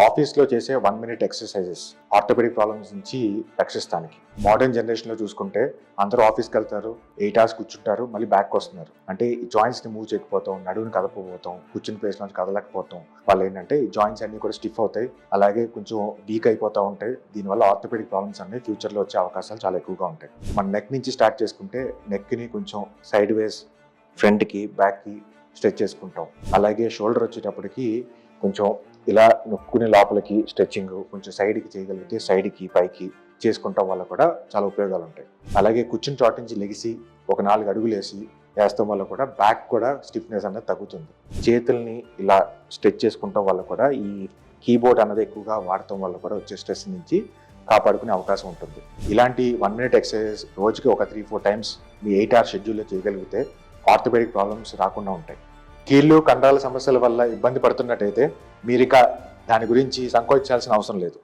ఆఫీస్లో చేసే 1 minute exercises orthopaedic problems నుంచి రక్షిస్తానికి. మోడర్న్ జనరేషన్లో చూసుకుంటే అందరూ ఆఫీస్కి వెళ్తారు, 8 hours కూర్చుంటారు, మళ్ళీ బ్యాక్ వస్తున్నారు. అంటే ఈ జాయింట్స్ని మూవ్ చేయకపోతాం, నడువుని కదపకపోతాం, కూర్చుని ప్లేస్ నుంచి కదలకపోతాం వాళ్ళు ఏంటంటే ఈ జాయింట్స్ అన్ని కూడా స్టిఫ్ అవుతాయి, అలాగే కొంచెం వీక్ అయిపోతూ ఉంటాయి. దీనివల్ల ఆర్థోపెడిక్ ప్రాబ్లమ్స్ అన్ని ఫ్యూచర్లో వచ్చే అవకాశాలు చాలా ఎక్కువగా ఉంటాయి. మన నెక్ నుంచి స్టార్ట్ చేసుకుంటే నెక్ని కొంచెం సైడ్ వేస్ ఫ్రంట్కి బ్యాక్కి స్ట్రెచ్ చేసుకుంటాం. అలాగే షోల్డర్ వచ్చేటప్పటికి కొంచెం ఇలా నొక్కుని లోపలికి స్ట్రెచ్చింగ్, కొంచెం సైడ్కి చేయగలిగితే సైడ్కి పైకి చేసుకుంటాం వల్ల కూడా చాలా ఉపయోగాలు ఉంటాయి. అలాగే కూర్చుని చోట నుంచి లెగిసి ఒక 4 అడుగులు వేస్తాం వల్ల కూడా బ్యాక్ కూడా స్టిఫ్నెస్ అనేది తగ్గుతుంది. చేతుల్ని ఇలా స్ట్రెచ్ చేసుకుంటాం వల్ల కూడా ఈ కీబోర్డ్ అన్నది ఎక్కువగా వాడటం వల్ల కూడా వచ్చే స్ట్రెస్ నుంచి కాపాడుకునే అవకాశం ఉంటుంది. ఇలాంటి 1 minute ఎక్సర్సైజ్ రోజుకి ఒక 3-4 times మీ 8 hour షెడ్యూల్లో చేయగలిగితే ఆర్థోపెడిక్ ప్రాబ్లమ్స్ రాకుండా ఉంటాయి. కీళ్ళు కండరాల సమస్యల వల్ల ఇబ్బంది పడుతున్నట్టయితే మీరిక దాని గురించి సంకోచించాల్సిన అవసరం లేదు.